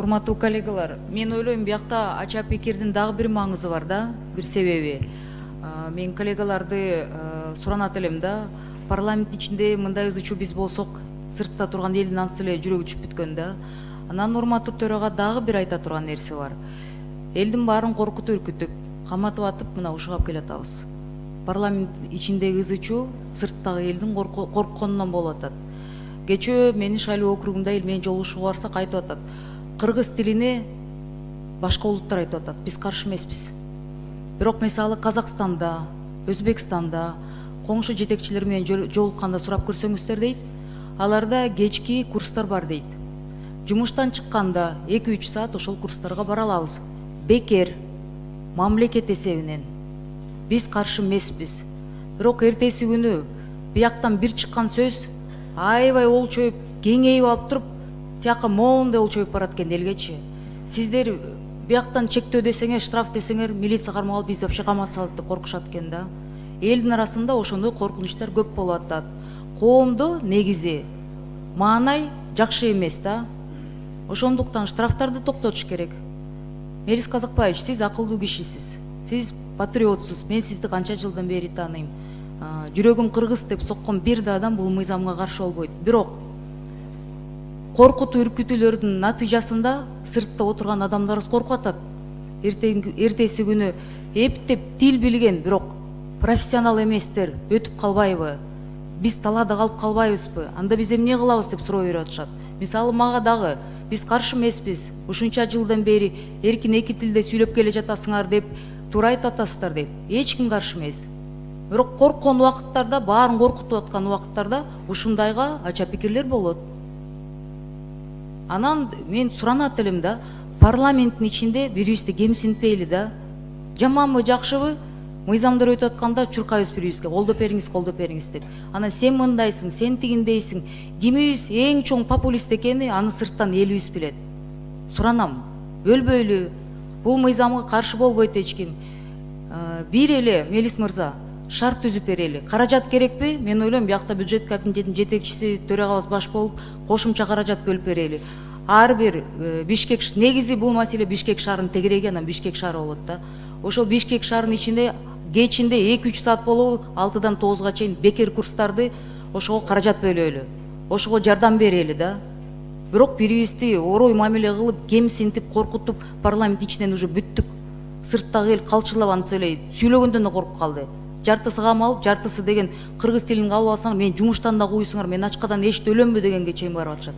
Урматтуу коллегалар, мен ойлойм биякта ача пикирдин дагы бир маңызы бар да, бир себеби. Мен коллегаларды суранат элем да, парламент ичинде мындай ызы чуу биз болсок, сыртта турган элдин анысы эле жүрөгү түшүп бүткөн да. Анан урматтуу төрага дагы бир айта турган нерсе бар. Элдин баарын коркутуп үркүтүп, каматып атып мына ушуга алып келатабыз. Парламент ичиндеги ызы чуу сырттагы элдин коркконунан болуп атат. Кечээ менин шайлоо округунда элмен жолугушууга барсак айтып атат. Кыргыз тилине башка улуттар айтып атат. Биз каршы эмеспиз. Бирок мисалы Казакстанда, Өзбекстанда коңшу жетекчилер менен жолукканда сурап көрсөңүздөр дейт, аларда кечки курстар бар дейт. Жумуштан чыкканда 2-3 саат ошол курстарга бара алабыз. Бекер, мамлекет эсебинен. Биз каршы эмеспиз. Бирок эртеси күнү бияктан бир чыккан сөз аябай олчоюп, кеңейип алып туруп, тияка моундай олчоюп барат экен элгечи. Сиздер бияктан чектөө десеңер, штраф десеңер, милиция кармап алып бизди вообще каматып салат деп коркушат экен да. Элдин арасында ошондой коркунучтар көп болуп атат. Коомдо негизи маанай жакшы эмес да. Ошондуктан штрафтарды токтотуш керек. Мелис Казакбаевич, сиз акылдуу кишисиз. Сиз патриотсуз. Мен сизди канча жылдан бери тааныйм. Жүрөгүм кыргыз деп соккон бир да адам бул мыйзамга каршы болбойт. Бирок коркутуу үркүтүүлөрдүн натыйжасында сыртта отурган адамдарыбыз коркуп атат. Эртеси күнү эптеп тил билген, бирок профессионал эместер өтүп калбайбы? Биз талаада калып калбайбызбы? Анда биз эмне кылабыз деп суроо берип атышат. Мисалы мага дагы биз каршы эмеспиз. Ушунча жылдан бери эркин эки тилде сүйлөп келе жатасыңар деп туура айтып атасыздар дейт. Эч ким каршы эмес. Бирок корккон убакыттарда, баарын коркутуп аткан убакыттарда ушундайга ача пикирлер болот. Анан мен суранат элем да, парламенттин ичинде бири-бирибизди кемсинтпейли да. Жаманбы, жакшыбы? Мыйзамдар өтүп атканда чуркайбыз бири-бирибизге, колдоп бериңиз деп. Анан сен мындайсың, сен тигиндейсиң. Кимибиз эң чоң популист экени аны сырттан элибиз билет. Суранам, өлбөйлү. Бул мыйзамга каршы болбойт эч ким. Бир эле Мелис мырза, шарт түзүп берели. Каражат керекпи? Мен ойлойм, биякта бюджет кабинетинин жетекчиси төрагабыз баш болуп, кошумча каражат бөлүп берели. Ар бир Бишкек, негизи бул маселе Бишкек шаарынын тегереги, анан Бишкек шаары болот да. Ошол Бишкек шаарынын ичинде кечинде 2-3 саат болобу 6-дан 9-га чейин бекер курстарды ошого каражат бөлөлү. Ошого жардам берели да. Бирок бири-бирибизди орой мамиле кылып, кемсинтип, коркутуп, парламент ичинен уже бүттүк. Сырттагы эл калчылап антип эле сүйлөгөндөн да коркуп калды. Жартысы камалып, жартысы деген кыргыз тилин кабыл алсаң, мен жумуштан да куйсуңар, мен ачкадан эчтеп өлөмбү дегенге чейин барып атышат.